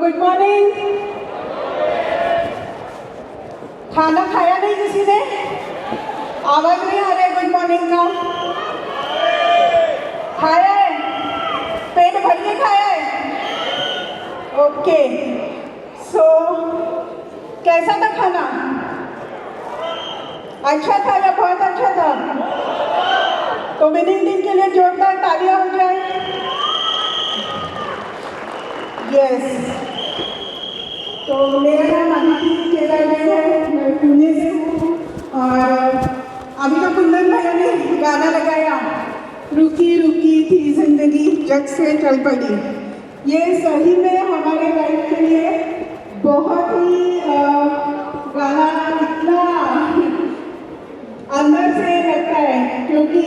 Good morning. खाना खाया नहीं किसी ने? आवाज नहीं आ रहा है गुड मॉर्निंग का? खाया है? पेट भर के खाया है? ओके, सो कैसा था खाना? अच्छा था या बहुत अच्छा था? तो विनिंग टीम के लिए जोरदार तालियां हो जाए। यस, तो मेरा नाम अदिति केदारदेव है, मैं पुणे से हूँ और अभी तो कुंदन भैया ने गाना लगाया, रुकी रुकी थी जिंदगी जग से चल पड़ी। ये सही में हमारे लाइफ के लिए बहुत ही गाना इतना अंदर से लगता है, क्योंकि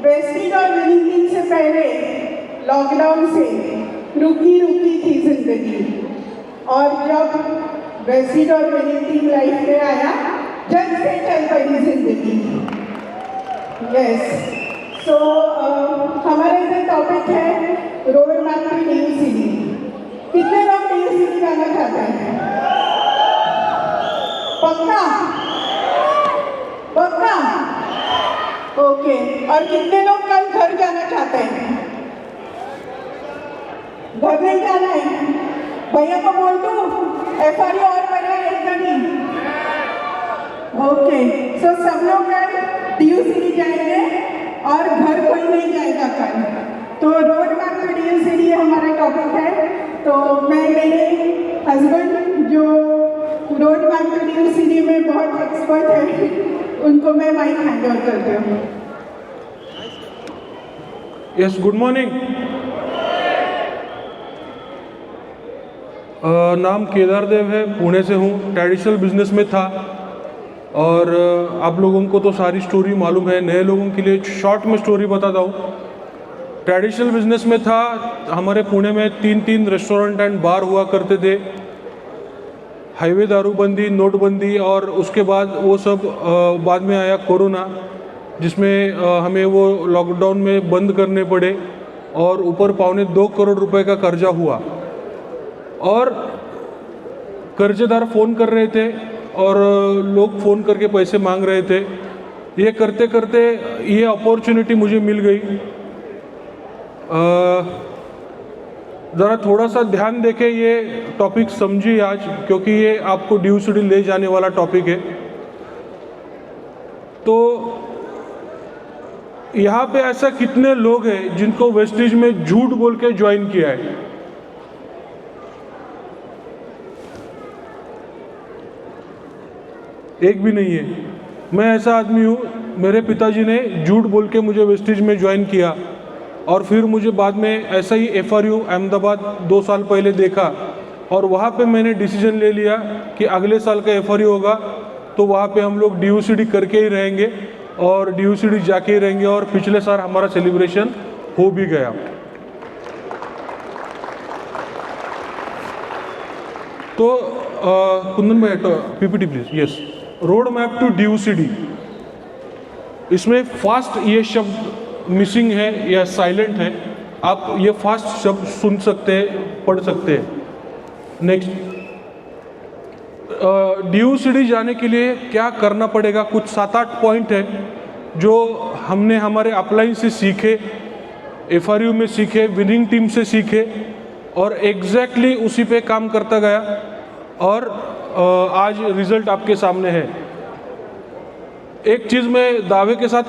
वेस्टिज और विनिंग टीम से पहले लॉकडाउन से रुकी रुकी थी जिंदगी, और जब वेस्टिज और विनिंग टीम लाइफ में आया जग से चल पड़ी जिंदगी। यस, सो हमारा इधर टॉपिक है road map to new city. कितने लोग न्यू सिटी जाना चाहते हैं? पक्का? पक्का? ओके, और कितने लोग कल घर जाना चाहते हैं? घर नहीं जाना है? भैया को बोल दूं FRU और बना एक नहीं? ओके, सो सब लोग कल न्यू सिटी जाएंगे और घर कोई नहीं जाएगा कल। तो road map to new city हमारा टॉपिक है। तो मैं मेरे हस्बैंड जो road map to new city में बहुत एक्सपर्ट है, उनको मैं माइक हैंड ओवर करती हूँ। Yes, good morning. नाम केदारदेव है, पुणे से हूँ, ट्रेडिशनल बिजनेस में था और आप लोगों को तो सारी स्टोरी मालूम है। नए लोगों के लिए शॉर्ट में स्टोरी बताता हूँ। ट्रेडिशनल बिजनेस में था, हमारे पुणे में 3 रेस्टोरेंट एंड बार हुआ करते थे। हाईवे दारूबंदी, नोटबंदी और उसके बाद वो सब बाद में आया कोरोना, जिसमें हमें वो लॉकडाउन में बंद करने पड़े और ऊपर 2.25 करोड़ रुपए का कर्जा हुआ और कर्जेदार फ़ोन कर रहे थे और लोग फ़ोन करके पैसे मांग रहे थे। ये करते करते ये अपॉर्चुनिटी मुझे मिल गई। ज़रा थोड़ा सा ध्यान देके ये टॉपिक समझिए आज, क्योंकि ये आपको ड्यू सिटी ले जाने वाला टॉपिक है। तो यहाँ पे ऐसा कितने लोग हैं जिनको वेस्टिज में झूठ बोल के ज्वाइन किया है? एक भी नहीं है। मैं ऐसा आदमी हूँ, मेरे पिताजी ने झूठ बोल के मुझे वेस्टिज में ज्वाइन किया और फिर मुझे बाद में ऐसा ही FRU अहमदाबाद 2 साल पहले देखा और वहाँ पे मैंने डिसीजन ले लिया कि अगले साल का FRU होगा तो वहाँ पे हम लोग DUCD करके ही रहेंगे और DUCD जाके ही रहेंगे, और पिछले साल हमारा सेलिब्रेशन हो भी गया। तो कुंदन भाई PPT please. Yes, road map to DUCD, इसमें फास्ट ये शब्द मिसिंग है या साइलेंट है, आप ये फास्ट शब्द सुन सकते हैं, पढ़ सकते हैं। नेक्स्ट, DUCD जाने के लिए क्या करना पड़ेगा? कुछ 7-8 पॉइंट है जो हमने हमारे अपलाइन से सीखे, FRU में सीखे, विनिंग टीम से सीखे और एग्जैक्टली उसी पे काम करता गया और आज रिजल्ट आपके सामने है। एक चीज़ मैं दावे के साथ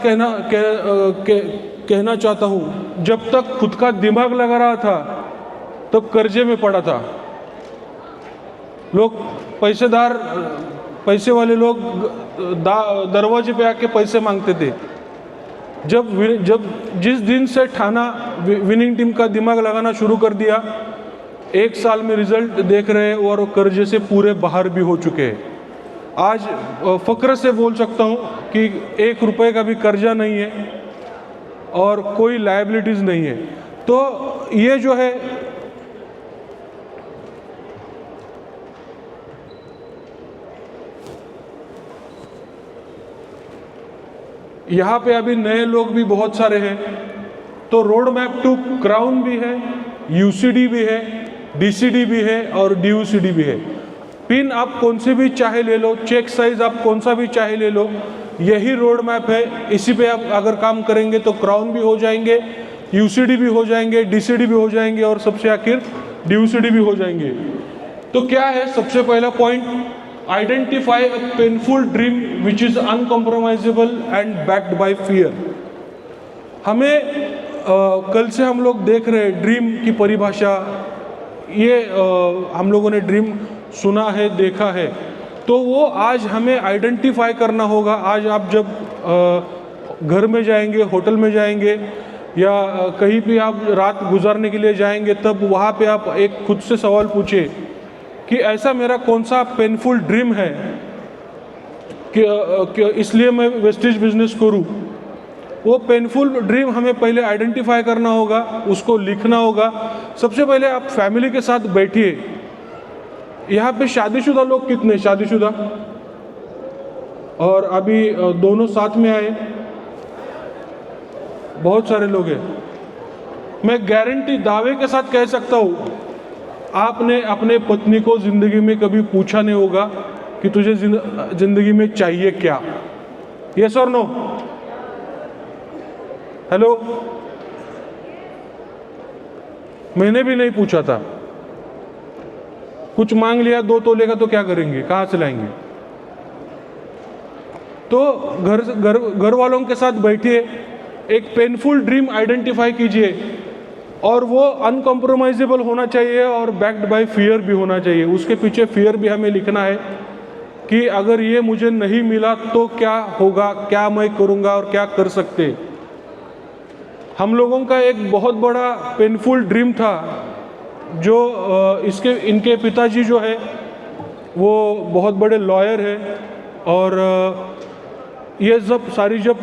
कहना चाहता हूँ, जब तक खुद का दिमाग लगा रहा था तब कर्जे में पड़ा था। लोग पैसे वाले लोग दरवाजे पे आके पैसे मांगते थे। जिस दिन से ठाना विनिंग टीम का दिमाग लगाना शुरू कर दिया, 1 साल में रिजल्ट देख रहे हैं और कर्जे से पूरे बाहर भी हो चुके हैं। आज फक्र से बोल सकता हूँ कि 1 रुपए का भी कर्जा नहीं है और कोई लायबिलिटीज़ नहीं है। तो ये जो है यहाँ पे अभी नए लोग भी बहुत सारे हैं। तो रोड मैप टू क्राउन भी है, UCD भी है, DCD भी है और DUCD भी है। पिन आप कौन से भी चाहे ले लो, चेक साइज आप कौन सा भी चाहे ले लो, यही रोड मैप है। इसी पे आप अगर काम करेंगे तो क्राउन भी हो जाएंगे, UCD भी हो जाएंगे, DCD भी हो जाएंगे और सबसे आखिर DUCD भी हो जाएंगे। तो क्या है सबसे पहला point, identify a painful dream which is uncompromisable and backed by fear. हमें कल से हम लोग देख रहे हैं ड्रीम की परिभाषा, ये हम लोगों ने ड्रीम सुना है, देखा है, तो वो आज हमें आइडेंटिफाई करना होगा। आज आप जब घर में जाएंगे, होटल में जाएंगे या कहीं भी आप रात गुजारने के लिए जाएंगे, तब वहाँ पे आप एक खुद से सवाल पूछे कि ऐसा मेरा कौन सा पेनफुल ड्रीम है कि इसलिए मैं वेस्टेज बिजनेस करूँ। वो पेनफुल ड्रीम हमें पहले आइडेंटिफाई करना होगा, उसको लिखना होगा। सबसे पहले आप फैमिली के साथ बैठिए। यहाँ पे शादीशुदा लोग कितने, शादीशुदा और अभी दोनों साथ में आए, बहुत सारे लोग हैं। मैं गारंटी दावे के साथ कह सकता हूँ, आपने अपने पत्नी को जिंदगी में कभी पूछा नहीं होगा कि तुझे जिंदगी में चाहिए क्या। यस और नो? हेलो, मैंने भी नहीं पूछा था। कुछ मांग लिया 2 तोले का तो क्या करेंगे, कहाँ से लाएंगे? तो घर वालों के साथ बैठिए, एक पेनफुल ड्रीम आइडेंटिफाई कीजिए और वो अनकॉम्प्रोमाइजेबल होना चाहिए और बैक्ड बाय फियर भी होना चाहिए। उसके पीछे फियर भी हमें लिखना है कि अगर ये मुझे नहीं मिला तो क्या होगा, क्या मैं करूँगा और क्या कर सकते। हम लोगों का एक बहुत बड़ा पेनफुल ड्रीम था जो इनके पिताजी जो है वो बहुत बड़े लॉयर है और ये जब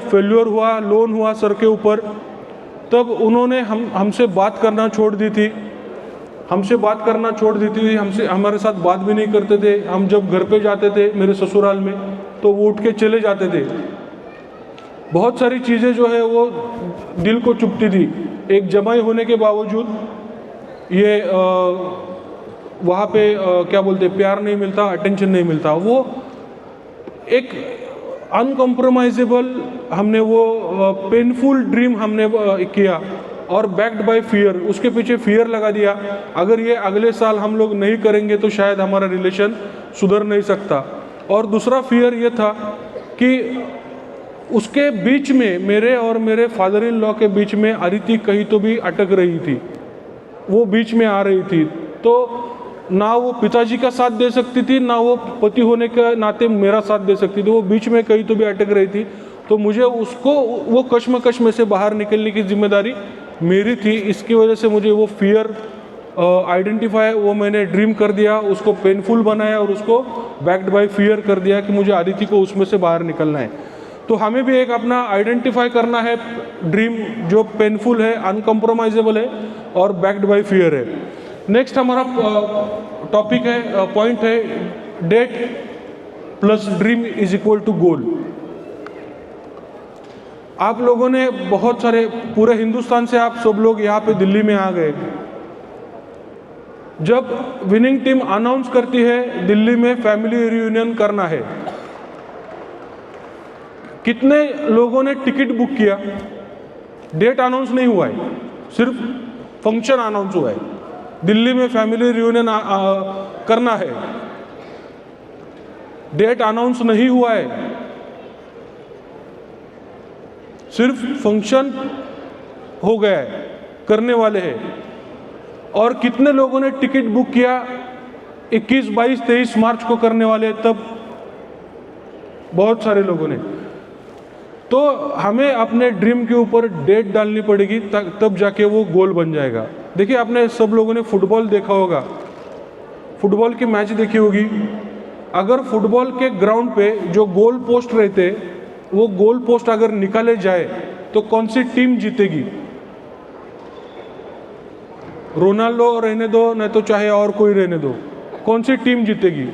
फेल्योर हुआ, लोन हुआ सर के ऊपर, तब उन्होंने हमसे बात करना छोड़ दी थी। हमसे हमारे साथ बात भी नहीं करते थे। हम जब घर पे जाते थे मेरे ससुराल में तो वो उठ के चले जाते थे। बहुत सारी चीज़ें जो है वो दिल को चुभती थी। एक जमाई होने के बावजूद ये वहाँ पे क्या बोलते, प्यार नहीं मिलता, अटेंशन नहीं मिलता। वो एक अनकॉम्प्रोमाइजेबल हमने वो पेनफुल ड्रीम हमने किया और बैक्ड बाय फियर, उसके पीछे फियर लगा दिया। अगर ये अगले साल हम लोग नहीं करेंगे तो शायद हमारा रिलेशन सुधर नहीं सकता। और दूसरा फियर ये था कि उसके बीच में मेरे और मेरे फादर इन लॉ के बीच में अदिति कहीं तो भी अटक रही थी, वो बीच में आ रही थी। तो ना वो पिताजी का साथ दे सकती थी, ना वो पति होने के नाते मेरा साथ दे सकती थी। वो बीच में कहीं तो भी अटक रही थी। तो मुझे उसको वो कश्मकश में से बाहर निकलने की जिम्मेदारी मेरी थी। इसकी वजह से मुझे वो फियर आइडेंटिफाई, वो मैंने ड्रीम कर दिया, उसको पेनफुल बनाया और उसको बैक्ड बाय फियर कर दिया कि मुझे अदिति को उसमें से बाहर निकलना है। तो हमें भी एक अपना आइडेंटिफाई करना है ड्रीम जो पेनफुल है, अनकॉम्प्रोमाइजेबल है और बैक्ड बाय फियर है। नेक्स्ट हमारा टॉपिक है, पॉइंट है, date plus dream is equal to goal. आप लोगों ने बहुत सारे, पूरे हिंदुस्तान से आप सब लोग यहाँ पे दिल्ली में आ गए। जब विनिंग टीम अनाउंस करती है दिल्ली में फैमिली रियूनियन करना है, कितने लोगों ने टिकट बुक किया? डेट अनाउंस नहीं हुआ है, सिर्फ फंक्शन अनाउंस हुआ है। दिल्ली में फैमिली रियूनियन करना है, डेट अनाउंस नहीं हुआ है, सिर्फ फंक्शन हो गया है, करने वाले हैं। और कितने लोगों ने टिकट बुक किया 21, 22, 23 मार्च को करने वाले, तब बहुत सारे लोगों ने। तो हमें अपने ड्रीम के ऊपर डेट डालनी पड़ेगी, तब जाके वो गोल बन जाएगा। देखिए, आपने सब लोगों ने फुटबॉल देखा होगा, फुटबॉल की मैच देखी होगी। अगर फुटबॉल के ग्राउंड पे जो गोल पोस्ट रहते, वो गोल पोस्ट अगर निकाले जाए तो कौन सी टीम जीतेगी? रोनाल्डो रहने दो, नहीं तो चाहे और कोई रहने दो, कौन सी टीम जीतेगी?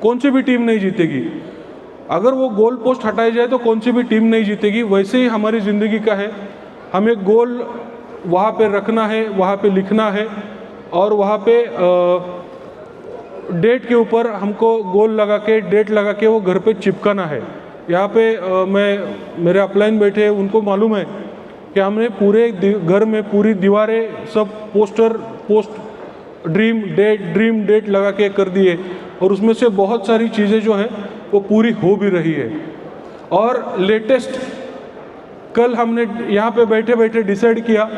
कौन सी भी टीम नहीं जीतेगी। अगर वो गोल पोस्ट हटाई जाए तो कौन सी भी टीम नहीं जीतेगी। वैसे ही हमारी ज़िंदगी का है, हमें गोल वहाँ पे रखना है, वहाँ पे लिखना है और वहाँ पे डेट के ऊपर हमको गोल लगा के डेट लगा के वो घर पे चिपकाना है। यहाँ पे मेरे अपलाइन बैठे हैं, उनको मालूम है कि हमने पूरे घर में पूरी दीवारें सब पोस्ट ड्रीम डेट लगा के कर दिए, और उसमें से बहुत सारी चीज़ें जो है वो पूरी हो भी रही है। और लेटेस्ट कल हमने यहाँ पे बैठे बैठे डिसाइड किया,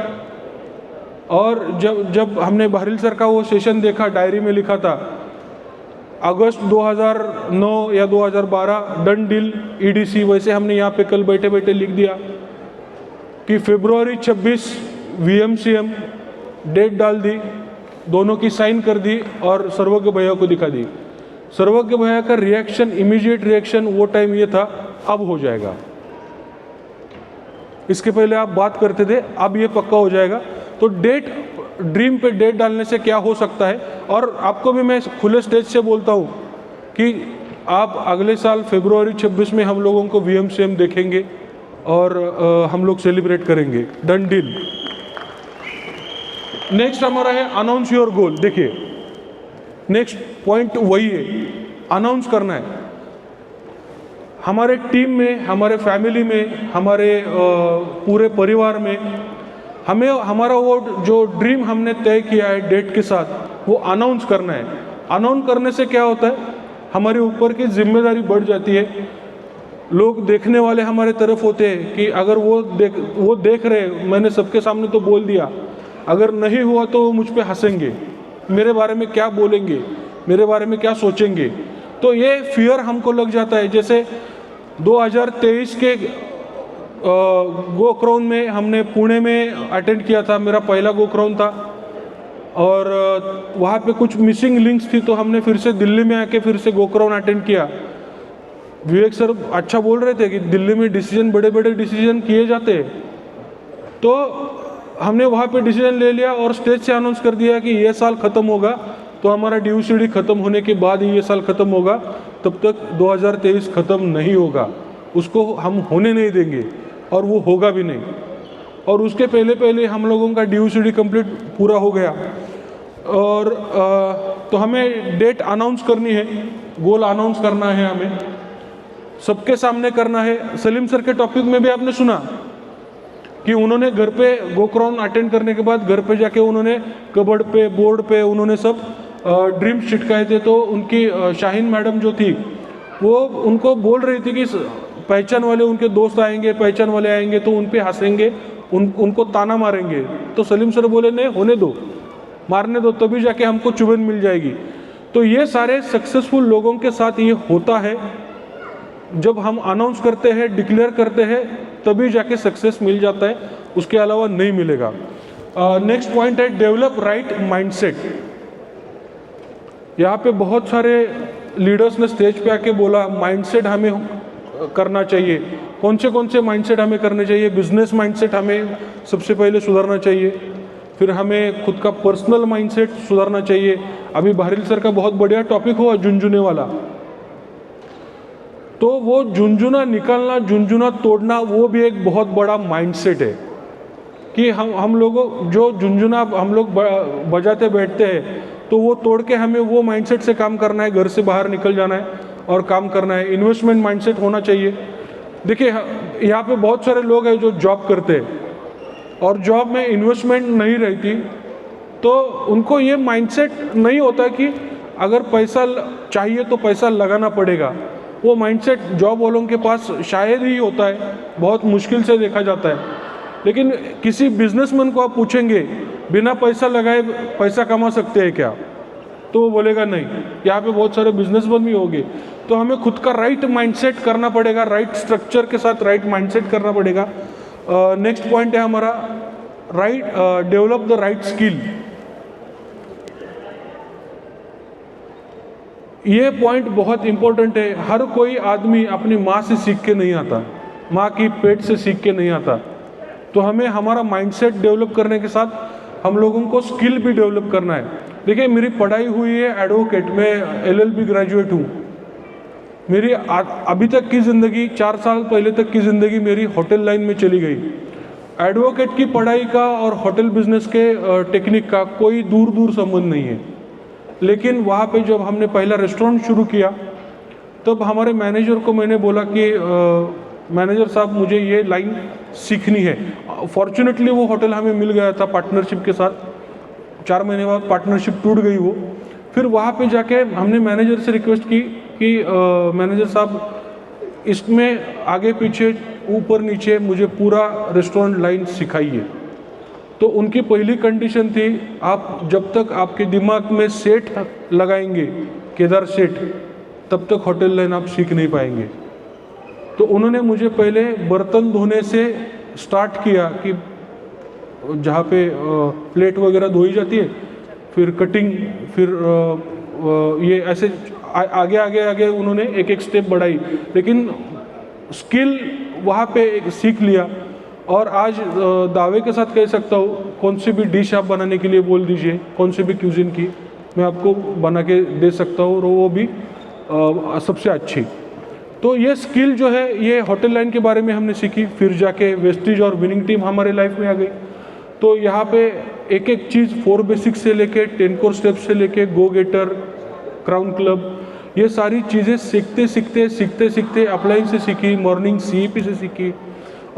और जब हमने बहरील सर का वो सेशन देखा, डायरी में लिखा था अगस्त 2009 या 2012 डन डील EDC, वैसे हमने यहाँ पे कल बैठे बैठे लिख दिया कि फरवरी 26 VMCM डेट डाल दी, दोनों की साइन कर दी और सर्वज्ञ भैया को दिखा दी। सर्वज्ञ भैया का रिएक्शन, इमीडिएट रिएक्शन वो टाइम ये था, अब हो जाएगा। इसके पहले आप बात करते थे, अब ये पक्का हो जाएगा। तो ड्रीम पे डेट डालने से क्या हो सकता है, और आपको भी मैं खुले स्टेज से बोलता हूँ कि आप अगले साल फरवरी 26 में हम लोगों को VMCM देखेंगे और हम लोग सेलिब्रेट करेंगे। Done deal. नेक्स्ट हमारा है अनाउंस योर गोल। देखिए नेक्स्ट पॉइंट वही है, अनाउंस करना है। हमारे टीम में, हमारे फैमिली में, हमारे पूरे परिवार में हमें हमारा वो जो ड्रीम हमने तय किया है डेट के साथ, वो अनाउंस करना है। अनाउंस करने से क्या होता है, हमारे ऊपर की जिम्मेदारी बढ़ जाती है। लोग देखने वाले हमारे तरफ होते हैं कि अगर वो देख रहे, मैंने सबके सामने तो बोल दिया, अगर नहीं हुआ तो वो मुझ पे हंसेंगे, मेरे बारे में क्या बोलेंगे, मेरे बारे में क्या सोचेंगे। तो ये फियर हमको लग जाता है। जैसे 2023 के गो क्राउन में हमने पुणे में अटेंड किया था, मेरा पहला गो क्राउन था, और वहाँ पे कुछ मिसिंग लिंक्स थी, तो हमने फिर से दिल्ली में आके फिर से गो क्राउन अटेंड किया। विवेक सर अच्छा बोल रहे थे कि दिल्ली में डिसीजन, बड़े बड़े डिसीजन किए जाते हैं, तो हमने वहाँ पे डिसीजन ले लिया और स्टेज से अनाउंस कर दिया कि ये साल ख़त्म होगा, तो हमारा DUCD ख़त्म होने के बाद ही ये साल ख़त्म होगा, तब तक 2023 ख़त्म नहीं होगा, उसको हम होने नहीं देंगे और वो होगा भी नहीं। और उसके पहले हम लोगों का DUCD कंप्लीट पूरा हो गया, और तो हमें डेट अनाउंस करनी है, गोल अनाउंस करना है, हमें सबके सामने करना है। सलीम सर के टॉपिक में भी आपने सुना कि उन्होंने घर पे गो क्राउन अटेंड करने के बाद घर पे जाके उन्होंने कबर्ड पे, बोर्ड पे उन्होंने सब ड्रीम्स चिटकाए थे। तो उनकी शाहीन मैडम जो थी, वो उनको बोल रही थी कि पहचान वाले उनके दोस्त आएंगे, पहचान वाले आएंगे तो उन पे हंसेंगे, उनको ताना मारेंगे। तो सलीम सर बोले नहीं, होने दो, मारने दो, तभी जाके हमको चुभन मिल जाएगी। तो ये सारे सक्सेसफुल लोगों के साथ ये होता है, जब हम अनाउंस करते हैं, डिक्लेयर करते हैं, तभी जाके सक्सेस मिल जाता है, उसके अलावा नहीं मिलेगा। नेक्स्ट पॉइंट है डेवलप राइट माइंडसेट। यहाँ पे बहुत सारे लीडर्स ने स्टेज पे आके बोला माइंडसेट हमें करना चाहिए। कौन से माइंडसेट हमें करने चाहिए? बिजनेस माइंडसेट हमें सबसे पहले सुधारना चाहिए, फिर हमें खुद का पर्सनल माइंडसेट सुधारना चाहिए। अभी बहरील सर का बहुत बढ़िया टॉपिक हुआ झुंझुने वाला, तो वो झुंझुना निकालना, झुंझुना तोड़ना, वो भी एक बहुत बड़ा माइंडसेट है कि हम लोगों जो झुंझुना हम लोग बजाते बैठते हैं, तो वो तोड़ के हमें वो माइंडसेट से काम करना है, घर से बाहर निकल जाना है और काम करना है। इन्वेस्टमेंट माइंडसेट होना चाहिए। देखिए यहाँ पे बहुत सारे लोग हैं जो जॉब करते हैं और जॉब में इन्वेस्टमेंट नहीं रहती, तो उनको ये माइंडसेट नहीं होता कि अगर पैसा चाहिए तो पैसा लगाना पड़ेगा। वो माइंडसेट जॉब वालों के पास शायद ही होता है, बहुत मुश्किल से देखा जाता है। लेकिन किसी बिजनेसमैन को आप पूछेंगे बिना पैसा लगाए पैसा कमा सकते हैं क्या, तो वो बोलेगा नहीं। यहाँ पे बहुत सारे बिजनेसमैन भी होंगे, तो हमें खुद का राइट माइंडसेट करना पड़ेगा, राइट स्ट्रक्चर के साथ राइट माइंडसेट करना पड़ेगा। नेक्स्ट पॉइंट है हमारा डेवलप द राइट स्किल। ये पॉइंट बहुत इंपॉर्टेंट है। हर कोई आदमी अपनी माँ से सीख के नहीं आता, माँ की पेट से सीख के नहीं आता। तो हमें हमारा माइंडसेट डेवलप करने के साथ हम लोगों को स्किल भी डेवलप करना है। देखिए मेरी पढ़ाई हुई है एडवोकेट, मैं LLB ग्रेजुएट हूँ। मेरी अभी तक की ज़िंदगी, 4 साल पहले तक की ज़िंदगी मेरी होटल लाइन में चली गई। एडवोकेट की पढ़ाई का और होटल बिजनेस के टेक्निक का कोई दूर दूर संबंध नहीं है, लेकिन वहाँ पे जब हमने पहला रेस्टोरेंट शुरू किया तब हमारे मैनेजर को मैंने बोला कि मैनेजर साहब मुझे ये लाइन सीखनी है। फॉर्चुनेटली वो होटल हमें मिल गया था पार्टनरशिप के साथ, 4 महीने बाद पार्टनरशिप टूट गई वो। फिर वहाँ पे जाके हमने मैनेजर से रिक्वेस्ट की कि मैनेजर साहब इसमें आगे पीछे ऊपर नीचे मुझे पूरा रेस्टोरेंट लाइन सिखाइए। तो उनकी पहली कंडीशन थी, आप जब तक आपके दिमाग में सेठ लगाएंगे, केदार सेठ, तब तक होटल लाइन आप सीख नहीं पाएंगे। तो उन्होंने मुझे पहले बर्तन धोने से स्टार्ट किया कि जहाँ पे प्लेट वगैरह धोई जाती है, फिर कटिंग, फिर ये ऐसे आगे आगे आगे उन्होंने एक एक स्टेप बढ़ाई, लेकिन स्किल वहाँ पे सीख लिया। और आज दावे के साथ कह सकता हूँ, कौन सी भी डिश आप बनाने के लिए बोल दीजिए, कौन सी भी क्यूजिन की, मैं आपको बना के दे सकता हूँ, और वो भी सबसे अच्छी। तो ये स्किल जो है ये होटल लाइन के बारे में हमने सीखी। फिर जाके वेस्टिज और विनिंग टीम हमारे लाइफ में आ गई। तो यहाँ पे एक एक चीज़ 4 बेसिक्स से लेके 10 कोर स्टेप्स से लेके गो गेटर, क्राउन क्लब, ये सारी चीज़ें सीखते सीखते अपलाइन से सीखी, मॉर्निंग CEP से सीखी,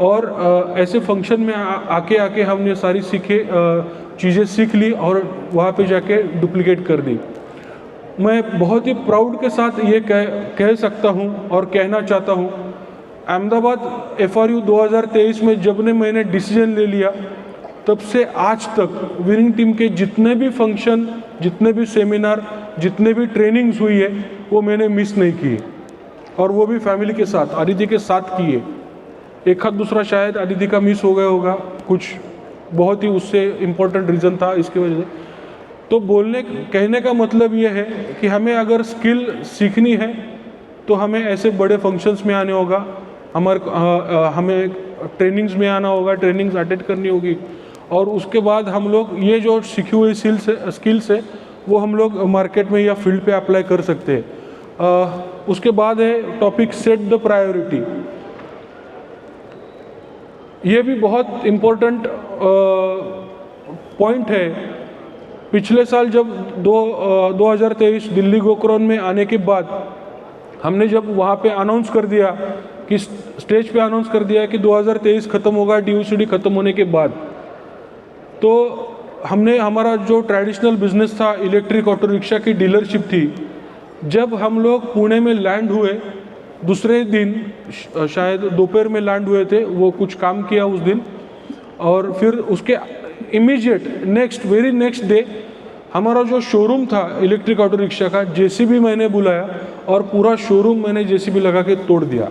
और ऐसे फंक्शन में आके आके हमने सारी चीज़ें सीख ली और वहाँ पे जाके डुप्लीकेट कर दी। मैं बहुत ही प्राउड के साथ ये कह सकता हूँ और कहना चाहता हूँ, अहमदाबाद FRU 2023 में जब मैंने डिसीजन ले लिया, तब से आज तक विनिंग टीम के जितने भी फंक्शन, जितने भी सेमिनार, जितने भी ट्रेनिंग्स हुई है, वो मैंने मिस नहीं किए, और वो भी फैमिली के साथ, अदिति के साथ किए। एक हाथ दूसरा शायद अदिति का मिस हो गया होगा, कुछ बहुत ही उससे इम्पोर्टेंट रीज़न था इसकी वजह से। तो कहने का मतलब ये है कि हमें अगर स्किल सीखनी है तो हमें ऐसे बड़े फंक्शंस में आने होगा, हमें ट्रेनिंग्स में आना होगा, ट्रेनिंग्स अटेंड करनी होगी, और उसके बाद हम लोग ये जो सीखी हुई स्किल्स है वो हम लोग मार्केट में या फील्ड पे अप्लाई कर सकते हैं। उसके बाद है टॉपिक सेट द प्रायोरिटी। ये भी बहुत इम्पोर्टेंट पॉइंट है। पिछले साल जब 2023 दिल्ली गोकरॉन में आने के बाद हमने जब वहाँ पे अनाउंस कर दिया कि स्टेज पे अनाउंस कर दिया कि 2023 ख़त्म होगा DUCD ख़त्म होने के बाद, तो हमने हमारा जो ट्रेडिशनल बिजनेस था, इलेक्ट्रिक ऑटो रिक्शा की डीलरशिप थी, जब हम लोग पुणे में लैंड हुए, दूसरे दिन शायद दोपहर में लैंड हुए थे, वो कुछ काम किया उस दिन, और फिर उसके इमीडिएट वेरी नेक्स्ट डे हमारा जो शोरूम था इलेक्ट्रिक ऑटो रिक्शा का, JCB मैंने बुलाया और पूरा शोरूम मैंने JCB लगा के तोड़ दिया।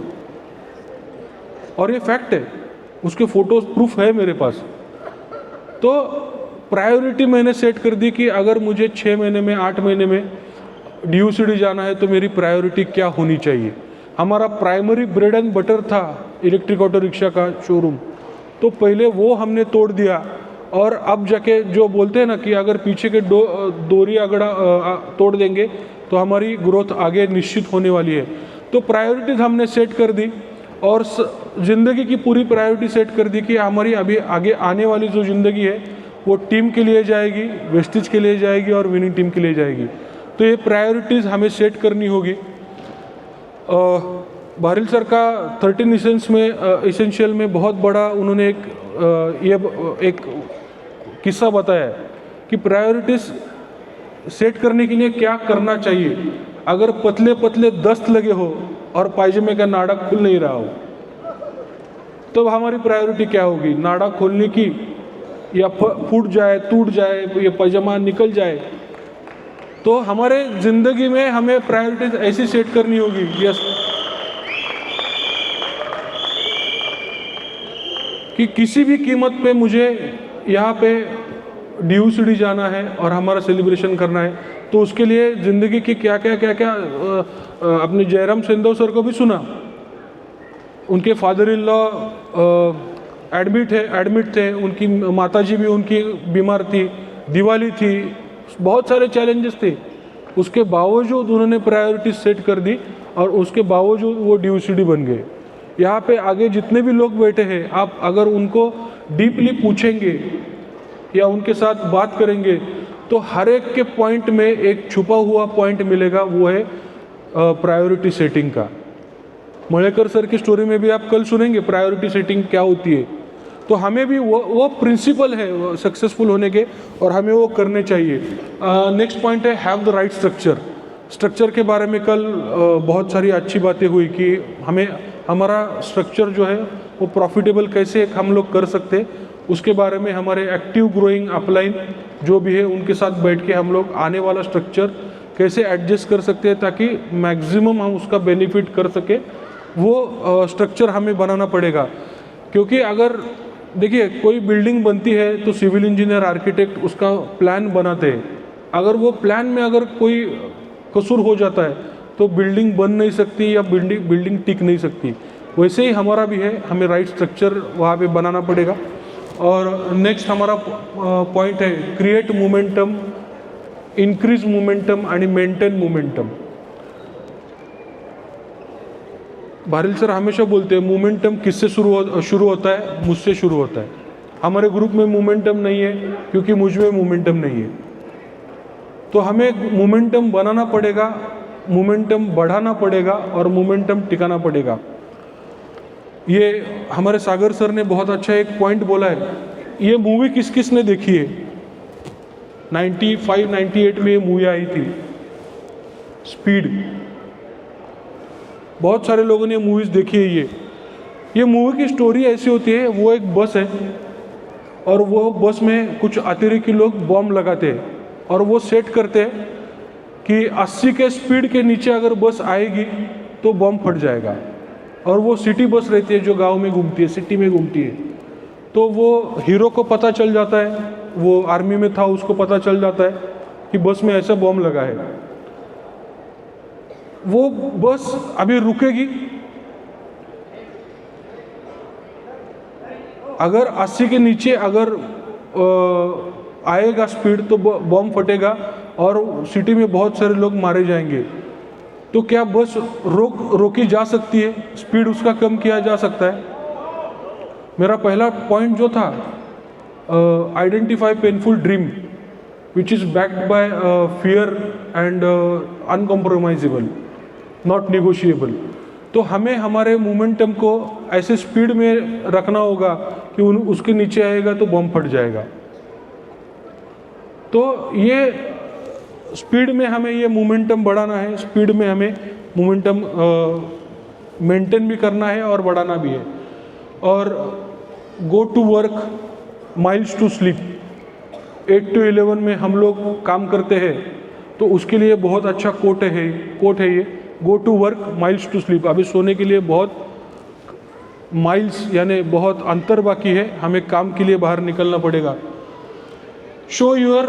और ये फैक्ट है, उसके फोटोज प्रूफ है मेरे पास। तो प्रायोरिटी मैंने सेट कर दी कि अगर मुझे 6 महीने में, 8 महीने में DUCD जाना है तो मेरी प्रायोरिटी क्या होनी चाहिए। हमारा प्राइमरी ब्रेड एंड बटर था इलेक्ट्रिक ऑटो रिक्शा का शोरूम, तो पहले वो हमने तोड़ दिया, और अब जाके जो बोलते हैं ना कि अगर पीछे के दोरी अगड़ा तोड़ देंगे तो हमारी ग्रोथ आगे निश्चित होने वाली है। तो प्रायोरिटीज हमने सेट कर दी, और ज़िंदगी की पूरी प्रायोरिटी सेट कर दी कि हमारी अभी आगे आने वाली जो ज़िंदगी है वो टीम के लिए जाएगी, वेस्टिज के लिए जाएगी और विनिंग टीम के लिए जाएगी। तो ये प्रायोरिटीज़ हमें सेट करनी होगी। बारिल सर का 13 इसेंशियल में बहुत बड़ा उन्होंने एक किस्सा बताया कि प्रायोरिटीज़ सेट करने के लिए क्या करना चाहिए। अगर पतले पतले दस्त लगे हो और पायजामे का नाड़ा खुल नहीं रहा हो, तो हमारी प्रायोरिटी क्या होगी, नाड़ा खोलने की, या फूट जाए, टूट जाए, या पायजामा निकल जाए। तो हमारे ज़िंदगी में हमें प्रायोरिटीज ऐसी सेट करनी होगी। यस, कि किसी भी कीमत पे मुझे यहाँ पे DUCD जाना है और हमारा सेलिब्रेशन करना है, तो उसके लिए ज़िंदगी की क्या अपने जयराम सिंधव सर को भी सुना। उनके फादर इन लॉ एडमिट थे, उनकी माताजी भी उनकी बीमार थी, दिवाली थी, बहुत सारे चैलेंजेस थे। उसके बावजूद उन्होंने प्रायोरिटी सेट कर दी और उसके बावजूद वो DUCD बन गए। यहाँ पे आगे जितने भी लोग बैठे हैं, आप अगर उनको डीपली पूछेंगे या उनके साथ बात करेंगे तो हर एक के पॉइंट में एक छुपा हुआ पॉइंट मिलेगा, वो है प्रायोरिटी सेटिंग का। मलेकर सर की स्टोरी में भी आप कल सुनेंगे प्रायोरिटी सेटिंग क्या होती है। तो हमें भी वो प्रिंसिपल है सक्सेसफुल होने के, और हमें वो करने चाहिए। नेक्स्ट पॉइंट है have the right structure. Structure के बारे में कल बहुत सारी अच्छी बातें हुई कि हमें हमारा स्ट्रक्चर जो है वो प्रॉफिटेबल कैसे हम लोग कर सकते हैं, उसके बारे में हमारे एक्टिव ग्रोइंग अपलाइन जो भी है उनके साथ बैठ के हम लोग आने वाला स्ट्रक्चर कैसे एडजस्ट कर सकते हैं ताकि मैक्सिमम हम उसका बेनिफिट कर सके, वो स्ट्रक्चर हमें बनाना पड़ेगा। क्योंकि अगर देखिए कोई बिल्डिंग बनती है तो सिविल इंजीनियर आर्किटेक्ट उसका प्लान बनाते हैं, अगर वो प्लान में अगर कोई कसूर हो जाता है तो बिल्डिंग बन नहीं सकती या बिल्डिंग टिक नहीं सकती। वैसे ही हमारा भी है, हमें राइट स्ट्रक्चर वहाँ पे बनाना पड़ेगा। और नेक्स्ट हमारा पॉइंट है क्रिएट मोमेंटम, इंक्रीज मोमेंटम आणि मेंटेन मोमेंटम। बारिल सर हमेशा बोलते हैं मोमेंटम किससे शुरू होता है, मुझसे शुरू होता है। हमारे ग्रुप में मोमेंटम नहीं है क्योंकि मुझ में मोमेंटम नहीं है। तो हमें मोमेंटम बनाना पड़ेगा, मोमेंटम बढ़ाना पड़ेगा और मोमेंटम टिकाना पड़ेगा। ये हमारे सागर सर ने बहुत अच्छा एक पॉइंट बोला है। ये मूवी किस किस ने देखी है? 95-98 में ये मूवी आई थी स्पीड। बहुत सारे लोगों ने मूवीज़ देखी है। ये मूवी की स्टोरी ऐसी होती है, वो एक बस है और वो बस में कुछ अतिरेकी लोग बॉम्ब लगाते हैं और वो सेट करते हैं कि 80 के स्पीड के नीचे अगर बस आएगी तो बॉम्ब फट जाएगा। और वो सिटी बस रहती है जो गांव में घूमती है, सिटी में घूमती है। तो वो हीरो को पता चल जाता है, वो आर्मी में था, उसको पता चल जाता है कि बस में ऐसा बॉम्ब लगा है। वो बस अभी रुकेगी, अगर 80 के नीचे अगर आएगा स्पीड तो बॉम्ब फटेगा और सिटी में बहुत सारे लोग मारे जाएंगे। तो क्या बस रोकी जा सकती है? स्पीड उसका कम किया जा सकता है? मेरा पहला पॉइंट जो था identify painful dream which is backed by fear and uncompromisable, not negotiable. तो हमें हमारे मोमेंटम को ऐसे स्पीड में रखना होगा कि उसके नीचे आएगा तो बॉम्ब फट जाएगा। तो ये स्पीड में हमें ये मोमेंटम बढ़ाना है, स्पीड में हमें मोमेंटम मेंटेन भी करना है और बढ़ाना भी है। और go to work miles to sleep, 8 to 11 में हम लोग काम करते हैं तो उसके लिए बहुत अच्छा कोट है ये go to work miles to sleep. अभी सोने के लिए बहुत माइल्स यानी बहुत अंतर बाकी है, हमें काम के लिए बाहर निकलना पड़ेगा। Show your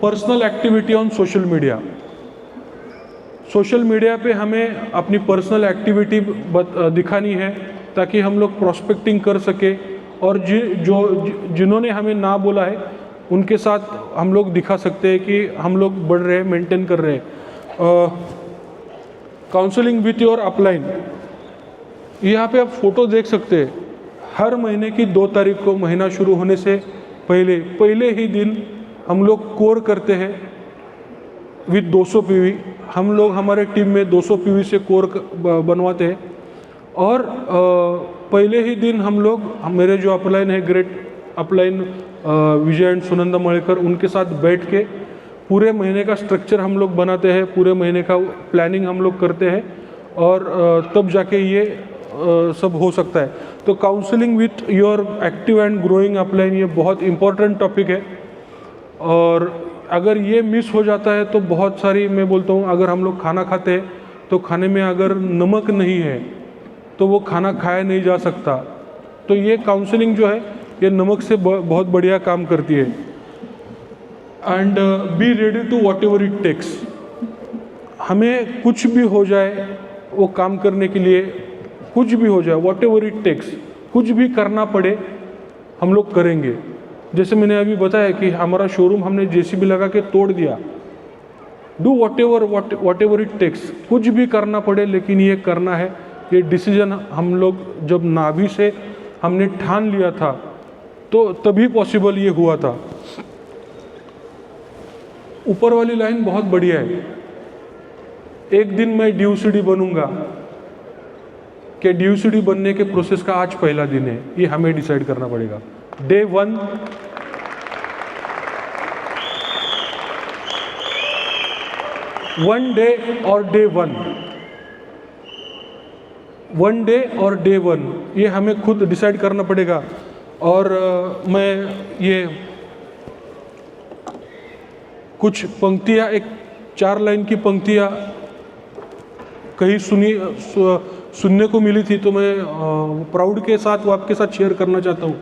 personal activity on social media. Social media पे हमें अपनी पर्सनल एक्टिविटी दिखानी है ताकि हम लोग प्रॉस्पेक्टिंग कर सके और जिन्होंने हमें ना बोला है उनके साथ हम लोग दिखा सकते हैं कि हम लोग बढ़ रहे हैं, मेंटेन कर रहे हैं। काउंसलिंग विथ योर अपलाइन, यहाँ पे आप फोटो देख सकते हैं। हर महीने की 2 तारीख को महीना शुरू होने से पहले ही दिन हम लोग कोर करते हैं विथ 200 PV। हम लोग हमारे टीम में 200 PV से कोर बनवाते हैं और पहले ही दिन हम लोग मेरे जो अपलाइन है great upline Vijay and Sunanda Malekar, उनके साथ बैठ के पूरे महीने का स्ट्रक्चर हम लोग बनाते हैं, पूरे महीने का प्लानिंग हम लोग करते हैं और तब जाके ये सब हो सकता है। तो counselling with your active and growing upline ये बहुत इम्पोर्टेंट टॉपिक है और अगर ये मिस हो जाता है तो बहुत सारी, मैं बोलता हूँ अगर हम लोग खाना खाते हैं तो खाने में अगर नमक नहीं है तो वो खाना खाया नहीं जा सकता। तो ये काउंसलिंग जो है ये नमक से बहुत बढ़िया काम करती है। And be ready to whatever it takes. हमें कुछ भी हो जाए वो काम करने के लिए, कुछ भी हो जाए वॉट एवर इट टेक्स, कुछ भी करना पड़े हम लोग करेंगे। जैसे मैंने अभी बताया कि हमारा शोरूम हमने JCB लगा के तोड़ दिया। Do whatever it takes, कुछ भी करना पड़े लेकिन ये करना है। ये डिसीजन हम लोग जब नाभि से हमने ठान लिया था तो तभी पॉसिबल ये हुआ था। ऊपर वाली लाइन बहुत बढ़िया है, एक दिन मैं DUCD बनूंगा, कि DUCD बनने के प्रोसेस का आज पहला दिन है, ये हमें डिसाइड करना पड़ेगा। डे 1 1 डे और डे 1 डे और डे 1 ये हमें खुद डिसाइड करना पड़ेगा। और मैं ये कुछ पंक्तियाँ, एक 4 लाइन की पंक्तियाँ कहीं सुनने को मिली थी, तो मैं प्राउड के साथ वो आपके साथ शेयर करना चाहता हूँ।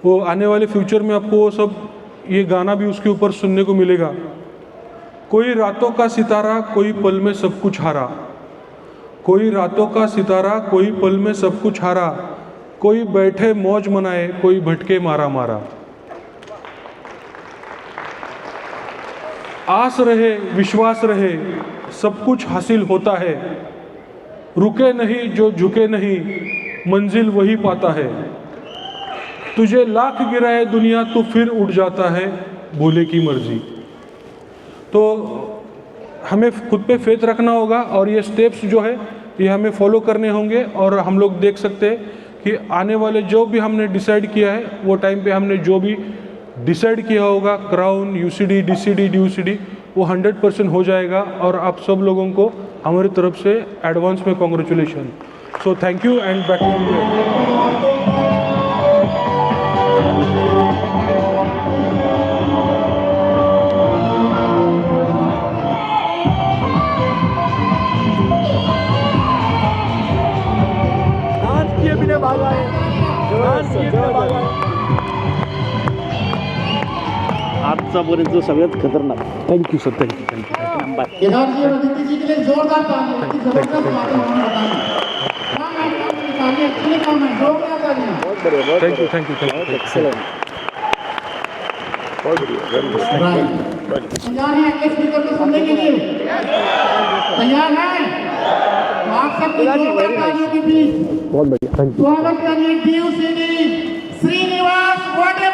वो आने वाले फ्यूचर में आपको वो सब, ये गाना भी उसके ऊपर सुनने को मिलेगा। कोई रातों का सितारा कोई पल में सब कुछ हारा, कोई रातों का सितारा कोई पल में सब कुछ हारा, कोई बैठे मौज मनाए कोई भटके मारा मारा। आस रहे विश्वास रहे सब कुछ हासिल होता है, रुके नहीं जो झुके नहीं मंजिल वही पाता है। तुझे लाख गिराए दुनिया तो फिर उड़ जाता है भोले की मर्जी। तो हमें खुद पे फेथ रखना होगा और ये स्टेप्स जो है ये हमें फॉलो करने होंगे। और हम लोग देख सकते हैं कि आने वाले जो भी हमने डिसाइड किया है, वो टाइम पे हमने जो भी डिसाइड किया होगा, क्राउन, UCD, DCD, DUCD, वो 100% हो जाएगा। और आप सब लोगों को हमारी तरफ से एडवांस में congratulation. So thank you and back to you. आजचापर्यंत सगळ्यात खतरनाक। Thank you sir, thank you. Number Kedarji और अदिति जी के लिए जोरदार तालियां, इतनी जबरदस्त बातें उन्होंने बताई। काम है, तालियां, एक्चुअली काम है, जोरदार तालियां। बहुत बढ़िया, बहुत थैंक यू, बढ़िया, thank you, thank you. Excellent, बहुत बढ़िया, वेरी गुड। राइट, तैयार हैं अगले स्पीकर को सुनने के लिए? तैयार हैं? तो आप सबकी जोरदार तालियों के बीच बहुत बढ़िया, थैंक यू। स्वागत करिए DUCD श्रीनिवास वाडे